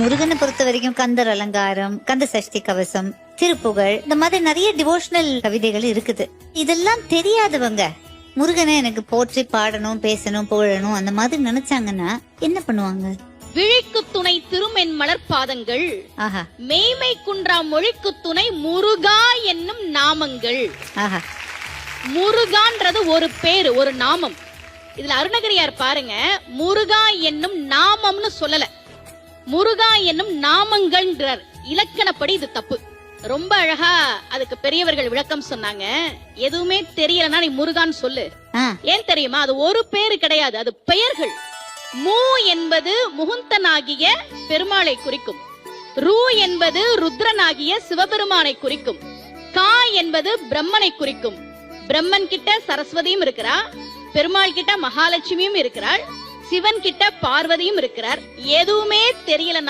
முருகனை பொறுத்த வரைக்கும் கந்தர் அலங்காரம், கந்த சஷ்டி கவசம், திருப்புகழ், இந்த மாதிரி நிறைய டிவோஷனல் கவிதைகள் இருக்குது. இதெல்லாம் தெரியாதவங்க முருகனை எனக்கு போற்றி பாடணும், பேசணும், புகழணும் அந்த மாதிரி நினைச்சாங்கன்னா என்ன பண்ணுவாங்க? விழிக்கு துணை திருமென் மலர்பாதங்கள், ஆஹா மெய்மை குன்றா மொழிக்கு துணை முருகா என்னும் நாமங்கள். ஆஹா முருகான்றது ஒரு பேரு, ஒரு நாமம். இதுல அருணகிரியார் பாருங்க, முருகா என்னும் நாமம்னு சொல்லல, முருகா என்னும் நாமங்கள்ன்றார். இலக்கணப்படி இது தப்பு. ரொம்ப அழகா அதுக்கு பெரியவர்கள் விளக்கம் சொன்னாங்க. எதுவுமே தெரியலன்னா நீ முருகான்னு சொல்லு. ஏன் தெரியுமா? அது ஒரு பேரு கிடையாது, அது பெயர்கள். மூ என்பது முகுந்தனாகிய பெருமாளை குறிக்கும். ரூ என்பது ருத்ரனாகிய சிவபெருமானை குறிக்கும். கா என்பது பிரம்மனை குறிக்கும். பிரம்மன் கிட்ட சரஸ்வதியும் இருக்கிறா, பெருமாள் கிட்ட மகாலட்சுமியும் இருக்கிறாள், சிவன் கிட்ட பார்வதியும் இருக்கிறார். எதுவுமே தெரியலன்னா